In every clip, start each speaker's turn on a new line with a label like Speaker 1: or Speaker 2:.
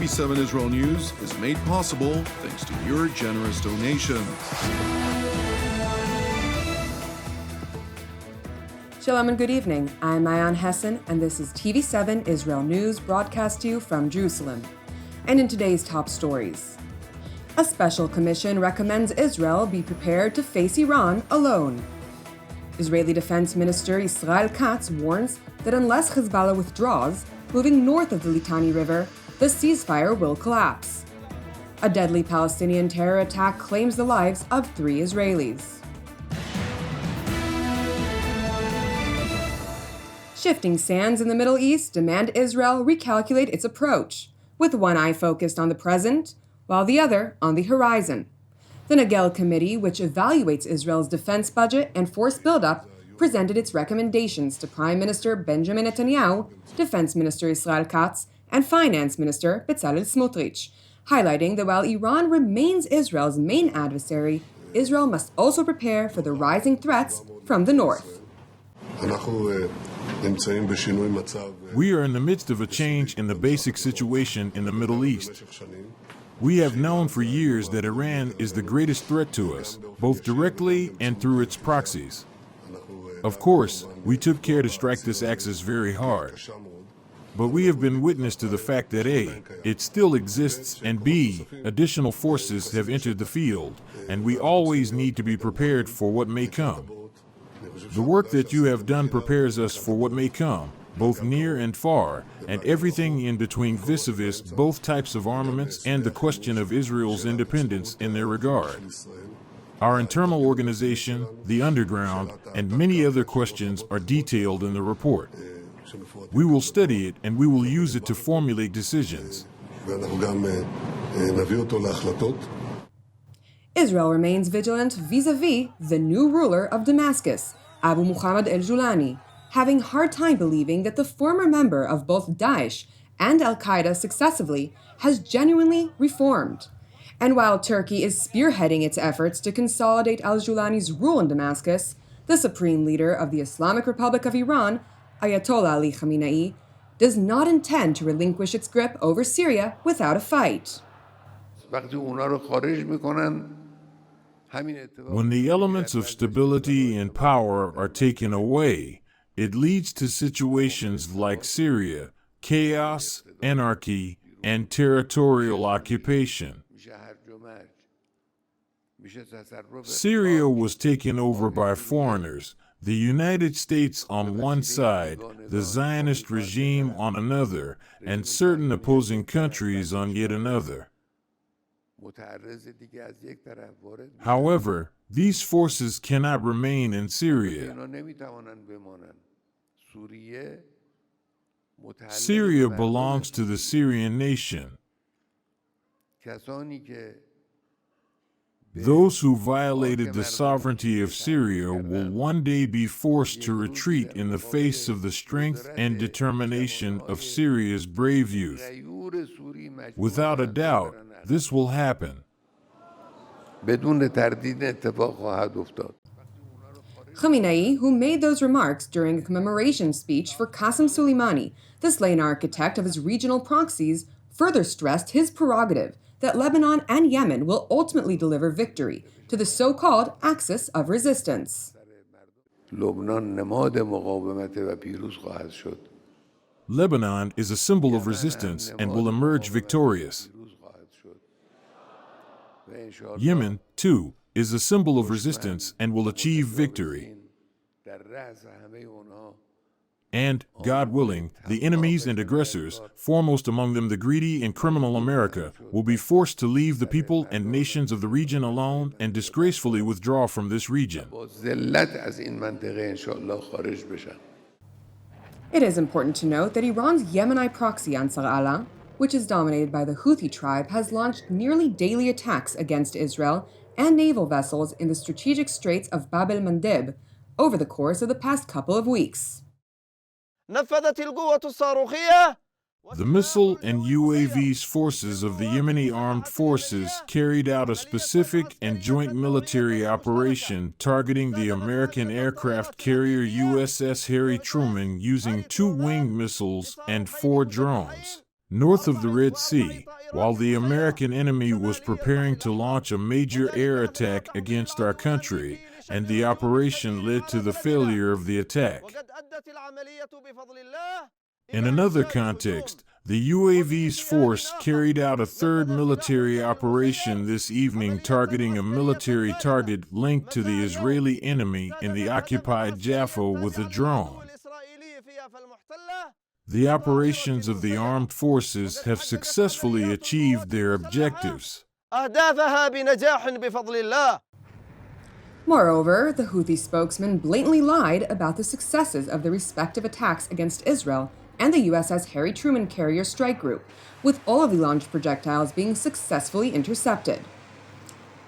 Speaker 1: TV7 Israel News is made possible thanks to your generous donations.
Speaker 2: Shalom and good evening. I'm Mayan Hessen, and this is TV7 Israel News broadcast to you from Jerusalem. And in today's top stories, a special commission recommends Israel be prepared to face Iran alone. Israeli Defense Minister Yisrael Katz warns that unless Hezbollah withdraws, moving north of the Litani River, the ceasefire will collapse. A deadly Palestinian terror attack claims the lives of 3 Israelis. Shifting sands in the Middle East demand Israel recalculate its approach, with one eye focused on the present, while the other on the horizon. The Nagel Committee, which evaluates Israel's defense budget and force buildup, presented its recommendations to Prime Minister Benjamin Netanyahu, Defense Minister Yisrael Katz, and Finance Minister Bezalel Smotrich, highlighting that while Iran remains Israel's main adversary, Israel must also prepare for the rising threats from the north.
Speaker 3: We are in the midst of a change in the basic situation in the Middle East. We have known for years that Iran is the greatest threat to us, both directly and through its proxies. Of course, we took care to strike this axis very hard. But we have been witness to the fact that A, it still exists, and B, additional forces have entered the field, and we always need to be prepared for what may come. The work that you have done prepares us for what may come, both near and far, and everything in between vis-a-vis both types of armaments and the question of Israel's independence in their regard. Our internal organization, the underground, and many other questions are detailed in the report. We will study it and we will use it to formulate decisions.
Speaker 2: Israel remains vigilant vis-a-vis the new ruler of Damascus, Abu Muhammad al-Julani, having hard time believing that the former member of both Daesh and Al-Qaeda successively has genuinely reformed. And while Turkey is spearheading its efforts to consolidate al-Julani's rule in Damascus, the supreme leader of the Islamic Republic of Iran, Ayatollah Ali Khamenei, does not intend to relinquish its grip over Syria without a fight.
Speaker 3: When the elements of stability and power are taken away, it leads to situations like Syria, chaos, anarchy, and territorial occupation. Syria was taken over by foreigners, the United States on one side, the Zionist regime on another, and certain opposing countries on yet another. However, these forces cannot remain in Syria. Syria belongs to the Syrian nation. Those who violated the sovereignty of Syria will one day be forced to retreat in the face of the strength and determination of Syria's brave youth. Without a doubt, this will happen.
Speaker 2: Khamenei, who made those remarks during a commemoration speech for Qasem Soleimani, the slain architect of his regional proxies, further stressed his prerogative that Lebanon and Yemen will ultimately deliver victory to the so-called axis of resistance.
Speaker 3: Lebanon is a symbol of resistance and will emerge victorious. Yemen, too, is a symbol of resistance and will achieve victory. And, God willing, the enemies and aggressors, foremost among them the greedy and criminal America, will be forced to leave the people and nations of the region alone and disgracefully withdraw from this region.
Speaker 2: It is important to note that Iran's Yemeni proxy Ansar Allah, which is dominated by the Houthi tribe, has launched nearly daily attacks against Israel and naval vessels in the strategic straits of Bab el-Mandeb over the course of the past couple of weeks.
Speaker 3: The missile and UAVs forces of the Yemeni armed forces carried out a specific and joint military operation targeting the American aircraft carrier USS Harry Truman using 2 winged missiles and 4 drones. North of the Red Sea, while the American enemy was preparing to launch a major air attack against our country, and the operation led to the failure of the attack. In another context, the UAV's force carried out a third military operation this evening targeting a military target linked to the Israeli enemy in the occupied Jaffa with a drone. The operations of the armed forces have successfully achieved their objectives.
Speaker 2: Moreover, the Houthi spokesman blatantly lied about the successes of the respective attacks against Israel and the USS Harry Truman carrier strike group, with all of the launched projectiles being successfully intercepted.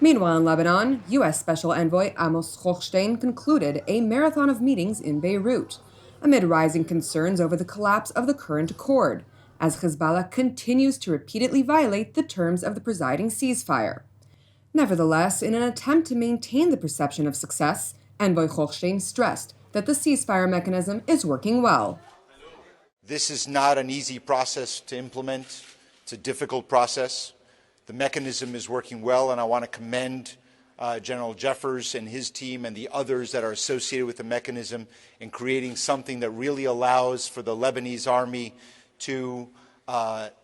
Speaker 2: Meanwhile, in Lebanon, U.S. Special Envoy Amos Hochstein concluded a marathon of meetings in Beirut, amid rising concerns over the collapse of the current accord, as Hezbollah continues to repeatedly violate the terms of the presiding ceasefire. Nevertheless, in an attempt to maintain the perception of success, Envoy Hochstein stressed that the ceasefire mechanism is working well.
Speaker 4: This is not an easy process to implement. It's a difficult process. The mechanism is working well, and I want to commend General Jeffers and his team and the others that are associated with the mechanism in creating something that really allows for the Lebanese army to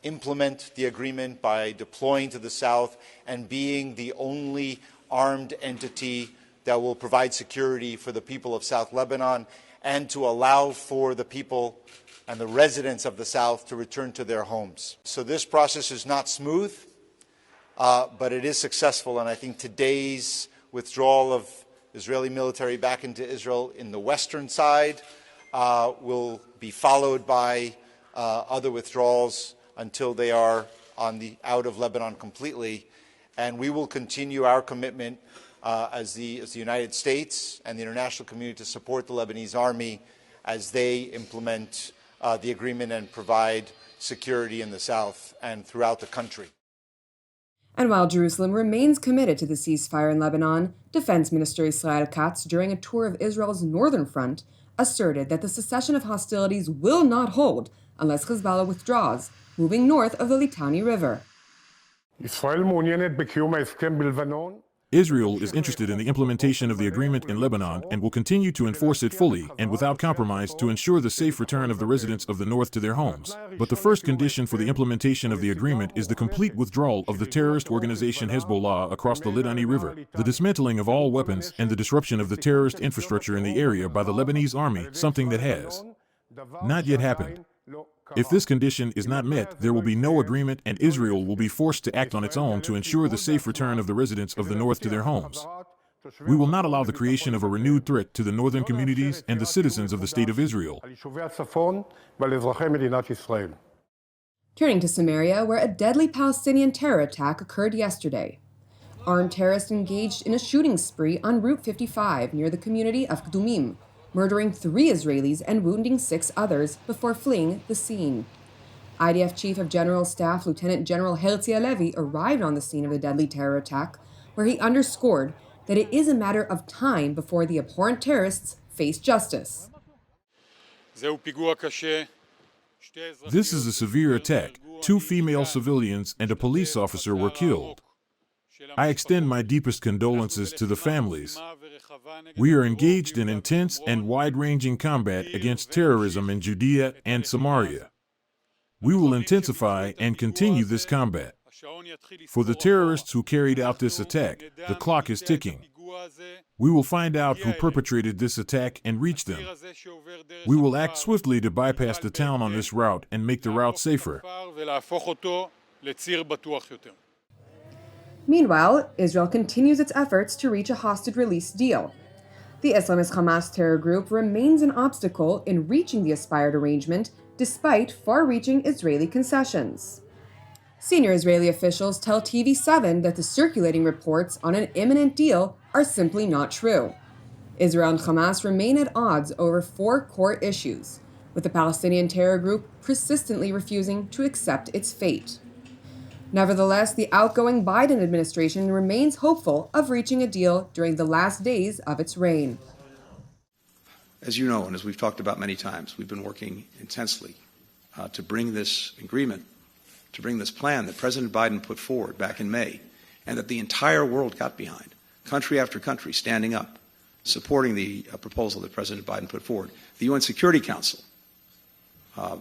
Speaker 4: implement the agreement by deploying to the south and being the only armed entity that will provide security for the people of South Lebanon and to allow for the people and the residents of the south to return to their homes. So this process is not smooth, but it is successful, and I think today's withdrawal of Israeli military back into Israel in the western side will be followed by other withdrawals until they are out of Lebanon completely. And we will continue our commitment as the United States and the international community to support the Lebanese army as they implement the agreement and provide security in the south and throughout the country.
Speaker 2: And while Jerusalem remains committed to the ceasefire in Lebanon, Defense Minister Yisrael Katz, during a tour of Israel's northern front, asserted that the cessation of hostilities will not hold unless Hezbollah withdraws, moving north of the Litani River.
Speaker 3: Israel is interested in the implementation of the agreement in Lebanon and will continue to enforce it fully and without compromise to ensure the safe return of the residents of the north to their homes. But the first condition for the implementation of the agreement is the complete withdrawal of the terrorist organization Hezbollah across the Litani River, the dismantling of all weapons, and the disruption of the terrorist infrastructure in the area by the Lebanese army, something that has not yet happened. If this condition is not met, there will be no agreement, and Israel will be forced to act on its own to ensure the safe return of the residents of the north to their homes. We will not allow the creation of a renewed threat to the northern communities and the citizens of the State of Israel.
Speaker 2: Turning to Samaria, where a deadly Palestinian terror attack occurred yesterday. Armed terrorists engaged in a shooting spree on Route 55 near the community of Kdumim, murdering 3 Israelis and wounding 6 others before fleeing the scene. IDF Chief of General Staff Lieutenant General Herzi Halevi arrived on the scene of the deadly terror attack, where he underscored that it is a matter of time before the abhorrent terrorists face justice.
Speaker 3: This is a severe attack. 2 female civilians and a police officer were killed. I extend my deepest condolences to the families. We are engaged in intense and wide-ranging combat against terrorism in Judea and Samaria. We will intensify and continue this combat. For the terrorists who carried out this attack, the clock is ticking. We will find out who perpetrated this attack and reach them. We will act swiftly to bypass the town on this route and make the route safer.
Speaker 2: Meanwhile, Israel continues its efforts to reach a hostage release deal. The Islamist Hamas terror group remains an obstacle in reaching the aspired arrangement despite far-reaching Israeli concessions. Senior Israeli officials tell TV7 that the circulating reports on an imminent deal are simply not true. Israel and Hamas remain at odds over 4 core issues, with the Palestinian terror group persistently refusing to accept its fate. Nevertheless, the outgoing Biden administration remains hopeful of reaching a deal during the last days of its reign.
Speaker 5: As you know, and as we've talked about many times, we've been working intensely to bring this agreement to bring this plan that President Biden put forward back in May and that the entire world got behind, country after country standing up, supporting the proposal that President Biden put forward. The UN Security Council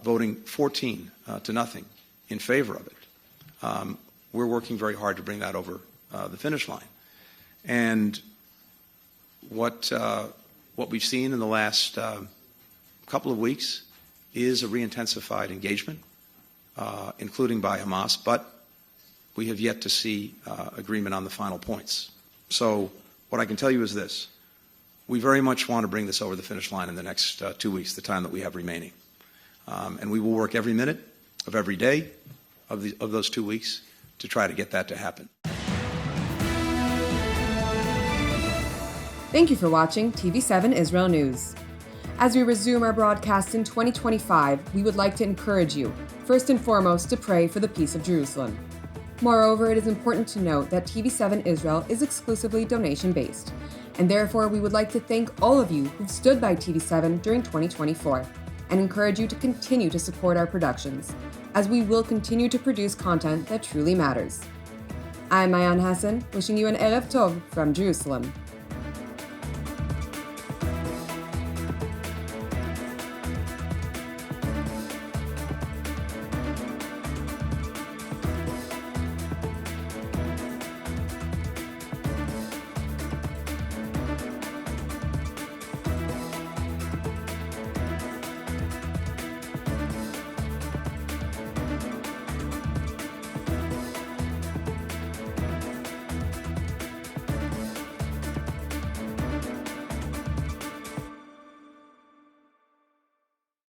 Speaker 5: voting 14-0 in favor of it. We're working very hard to bring that over the finish line. And what we've seen in the last couple of weeks is a re-intensified engagement, including by Hamas, but we have yet to see agreement on the final points. So what I can tell you is this. We very much want to bring this over the finish line in the next 2 weeks, the time that we have remaining. And we will work every minute of every day of those 2 weeks to try to get that to happen.
Speaker 2: Thank you for watching TV7 Israel News. As we resume our broadcast in 2025, we would like to encourage you, first and foremost, to pray for the peace of Jerusalem. Moreover, it is important to note that TV7 Israel is exclusively donation-based, and therefore we would like to thank all of you who've stood by TV7 during 2024, and encourage you to continue to support our productions, as we will continue to produce content that truly matters. I'm Mayan Hassan, wishing you an Erev Tov from Jerusalem.